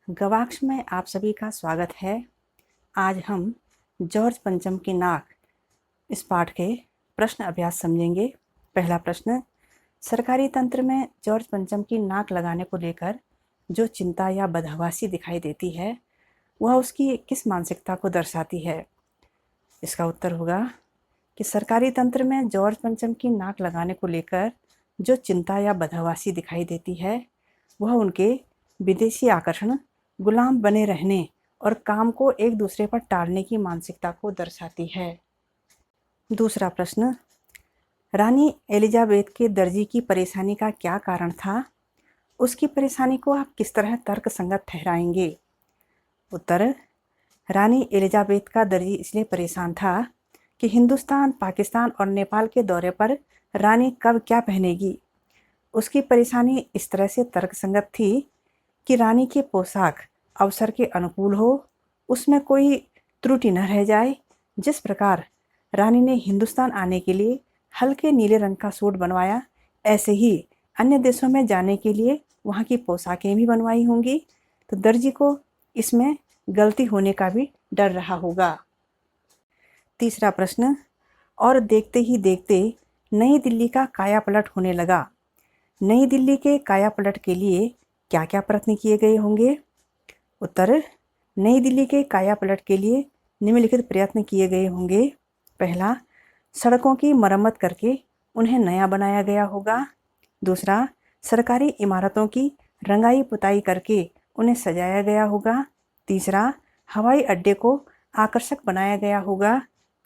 गवाक्ष में आप सभी का स्वागत है। आज हम जॉर्ज पंचम की नाक इस पाठ के प्रश्न अभ्यास समझेंगे। पहला प्रश्न, सरकारी तंत्र में जॉर्ज पंचम की नाक लगाने को लेकर जो चिंता या बदहवासी दिखाई देती है वह उसकी किस मानसिकता को दर्शाती है। इसका उत्तर होगा कि सरकारी तंत्र में जॉर्ज पंचम की नाक लगाने को लेकर जो चिंता या बदहवासी दिखाई देती है वह उनके विदेशी आकर्षण, गुलाम बने रहने और काम को एक दूसरे पर टालने की मानसिकता को दर्शाती है। दूसरा प्रश्न, रानी एलिजाबेथ के दर्जी की परेशानी का क्या कारण था? उसकी परेशानी को आप किस तरह तर्कसंगत ठहराएंगे? उत्तर, रानी एलिजाबेथ का दर्जी इसलिए परेशान था कि हिंदुस्तान, पाकिस्तान और नेपाल के दौरे पर रानी कब क्या पहनेगी। उसकी परेशानी इस तरह से तर्कसंगत थी कि रानी की पोशाक अवसर के अनुकूल हो, उसमें कोई त्रुटि न रह जाए। जिस प्रकार रानी ने हिंदुस्तान आने के लिए हल्के नीले रंग का सूट बनवाया, ऐसे ही अन्य देशों में जाने के लिए वहाँ की पोशाकें भी बनवाई होंगी, तो दर्जी को इसमें गलती होने का भी डर रहा होगा। तीसरा प्रश्न, और देखते ही देखते नई दिल्ली का कायापलट होने लगा। नई दिल्ली के कायापलट के लिए क्या क्या प्रयत्न किए गए होंगे? उत्तर, नई दिल्ली के कायापलट के लिए निम्नलिखित प्रयत्न किए गए होंगे। पहला, सड़कों की मरम्मत करके उन्हें नया बनाया गया होगा। दूसरा, सरकारी इमारतों की रंगाई पुताई करके उन्हें सजाया गया होगा। तीसरा, हवाई अड्डे को आकर्षक बनाया गया होगा।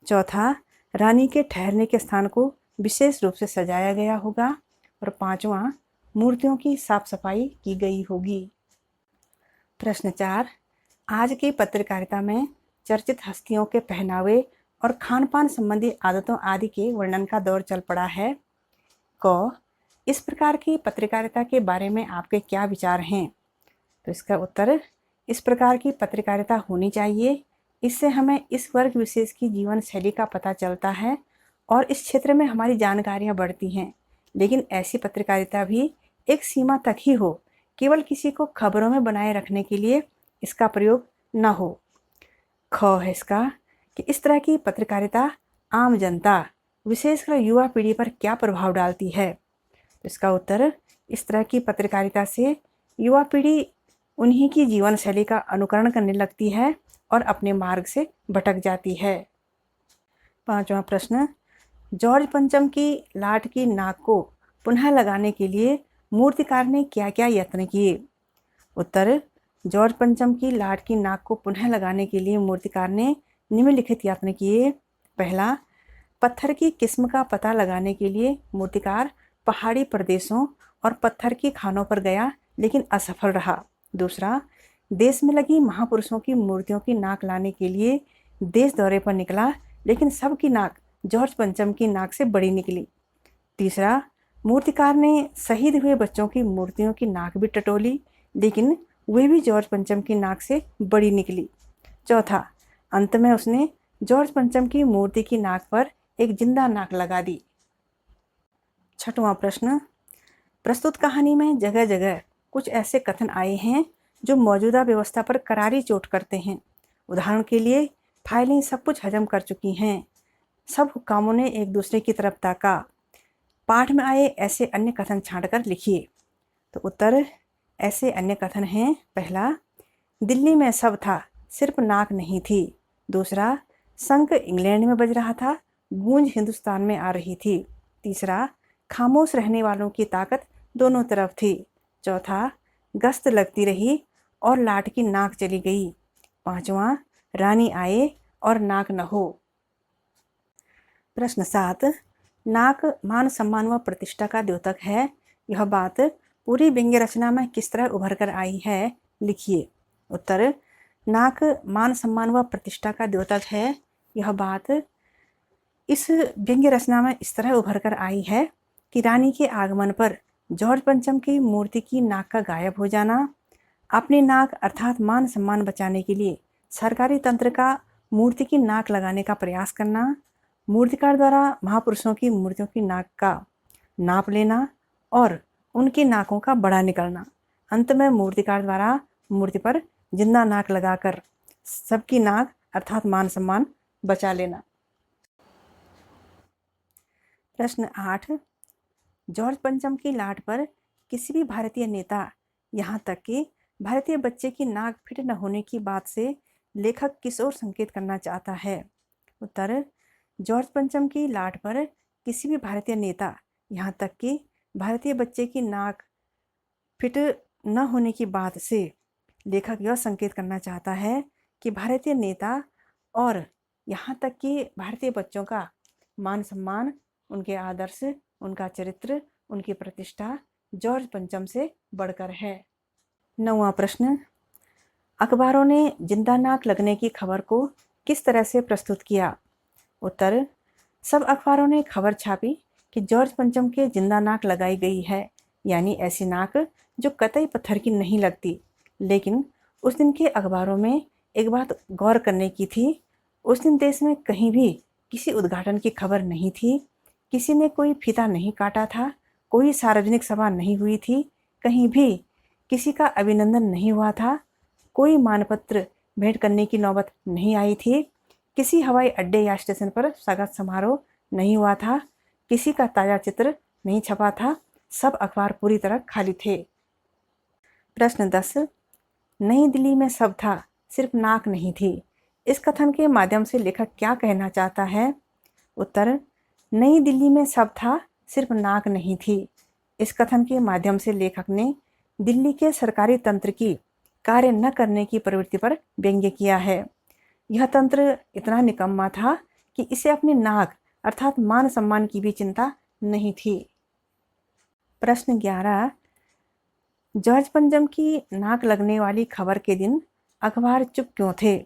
चौथा, रानी के ठहरने के स्थान को विशेष रूप से सजाया गया होगा। और पांचवा, मूर्तियों की साफ सफाई की गई होगी। प्रश्न 4, आज की पत्रकारिता में चर्चित हस्तियों के पहनावे और खान पान संबंधी आदतों आदि के वर्णन का दौर चल पड़ा है। क, इस प्रकार की पत्रकारिता के बारे में आपके क्या विचार हैं? तो इसका उत्तर, इस प्रकार की पत्रकारिता होनी चाहिए। इससे हमें इस वर्ग विशेष की जीवन शैली का पता चलता है और इस क्षेत्र में हमारी जानकारियाँ बढ़ती हैं। लेकिन ऐसी पत्रकारिता भी एक सीमा तक ही हो, केवल किसी को खबरों में बनाए रखने के लिए इसका प्रयोग न हो। ख है इसका कि इस तरह की पत्रकारिता आम जनता, विशेषकर युवा पीढ़ी पर क्या प्रभाव डालती है। तो इसका उत्तर, इस तरह की पत्रकारिता से युवा पीढ़ी उन्हीं की जीवन शैली का अनुकरण करने लगती है और अपने मार्ग से भटक जाती है। पांचवा प्रश्न, जॉर्ज पंचम की लाट की नाक को पुनः लगाने के लिए मूर्तिकार ने क्या क्या यत्न किए? उत्तर, जॉर्ज पंचम की लाट की नाक को पुनः लगाने के लिए मूर्तिकार ने निम्नलिखित यत्न किए। पहला, पत्थर की किस्म का पता लगाने के लिए मूर्तिकार पहाड़ी प्रदेशों और पत्थर की खानों पर गया लेकिन असफल रहा। दूसरा, देश में लगी महापुरुषों की मूर्तियों की नाक लाने के लिए देश दौरे पर निकला, लेकिन सबकी नाक जॉर्ज पंचम की नाक से बड़ी निकली। तीसरा, मूर्तिकार ने शहीद हुए बच्चों की मूर्तियों की नाक भी टटोली, लेकिन वे भी जॉर्ज पंचम की नाक से बड़ी निकली। चौथा, अंत में उसने जॉर्ज पंचम की मूर्ति की नाक पर एक जिंदा नाक लगा दी। छठवां प्रश्न, प्रस्तुत कहानी में जगह जगह कुछ ऐसे कथन आए हैं जो मौजूदा व्यवस्था पर करारी चोट करते हैं। उदाहरण के लिए, फाइलें सब कुछ हजम कर चुकी हैं, सब हुक्कामों ने एक दूसरे की तरफ ताका। पाठ में आए ऐसे अन्य कथन छांटकर लिखिए। तो उत्तर, ऐसे अन्य कथन हैं। पहला, दिल्ली में सब था, सिर्फ नाक नहीं थी। दूसरा, शंख इंग्लैंड में बज रहा था, गूंज हिंदुस्तान में आ रही थी। तीसरा, खामोश रहने वालों की ताकत दोनों तरफ थी। चौथा, गश्त लगती रही और लाट की नाक चली गई। पांचवा, रानी आए और नाक न हो। प्रश्न 7, नाक मान सम्मान व प्रतिष्ठा का द्योतक है, यह बात पूरी व्यंग्य रचना में किस तरह उभर कर आई है, लिखिए। उत्तर, नाक मान सम्मान व प्रतिष्ठा का द्योतक है, यह बात इस व्यंग्य रचना में इस तरह उभर कर आई है कि रानी के आगमन पर जॉर्ज पंचम की मूर्ति की नाक का गायब हो जाना, अपनी नाक अर्थात मान सम्मान बचाने के लिए सरकारी तंत्र का मूर्ति की नाक लगाने का प्रयास करना, मूर्तिकार द्वारा महापुरुषों की मूर्तियों की नाक का नाप लेना और उनकी नाकों का बड़ा निकलना, अंत में मूर्तिकार द्वारा मूर्ति पर जिंदा नाक लगाकर सबकी नाक अर्थात मान सम्मान बचा लेना। प्रश्न 8, जॉर्ज पंचम की लाट पर किसी भी भारतीय नेता, यहाँ तक कि भारतीय बच्चे की नाक फिट न होने की बात से लेखक किस ओर संकेत करना चाहता है? उत्तर, जॉर्ज पंचम की लाट पर किसी भी भारतीय नेता, यहाँ तक कि भारतीय बच्चे की नाक फिट न होने की बात से लेखक यह संकेत करना चाहता है कि भारतीय नेता और यहाँ तक कि भारतीय बच्चों का मान सम्मान, उनके आदर्श, उनका चरित्र, उनकी प्रतिष्ठा जॉर्ज पंचम से बढ़कर है। 9वां प्रश्न, अखबारों ने जिंदा नाक लगने की खबर को किस तरह से प्रस्तुत किया? उत्तर, सब अखबारों ने खबर छापी कि जॉर्ज पंचम के जिंदा नाक लगाई गई है, यानी ऐसी नाक जो कतई पत्थर की नहीं लगती। लेकिन उस दिन के अखबारों में एक बात गौर करने की थी, उस दिन देश में कहीं भी किसी उद्घाटन की खबर नहीं थी, किसी ने कोई फीता नहीं काटा था, कोई सार्वजनिक सभा नहीं हुई थी, कहीं भी किसी का अभिनंदन नहीं हुआ था, कोई मानपत्र भेंट करने की नौबत नहीं आई थी, किसी हवाई अड्डे या स्टेशन पर स्वागत समारोह नहीं हुआ था, किसी का ताज़ा चित्र नहीं छपा था, सब अखबार पूरी तरह खाली थे। प्रश्न 10, नई दिल्ली में सब था, सिर्फ नाक नहीं थी। इस कथन के माध्यम से लेखक क्या कहना चाहता है? उत्तर, नई दिल्ली में सब था, सिर्फ नाक नहीं थी। इस कथन के माध्यम से लेखक ने दिल्ली के सरकारी तंत्र की कार्य न करने की प्रवृत्ति पर व्यंग्य किया है। यह तंत्र इतना निकम्मा था कि इसे अपनी नाक अर्थात मान सम्मान की भी चिंता नहीं थी। प्रश्न 11, जॉर्ज पंचम की नाक लगने वाली खबर के दिन अखबार चुप क्यों थे?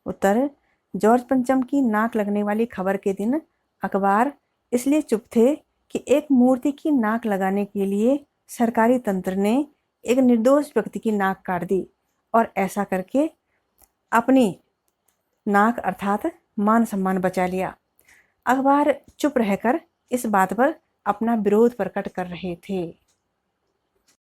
उत्तर, जॉर्ज पंचम की नाक लगने वाली खबर के दिन अखबार इसलिए चुप थे कि एक मूर्ति की नाक लगाने के लिए सरकारी तंत्र ने एक निर्दोष व्यक्ति की नाक काट दी और ऐसा करके अपनी नाक अर्थात मान सम्मान बचा लिया। अखबार चुप रहकर इस बात पर अपना विरोध प्रकट कर रहे थे।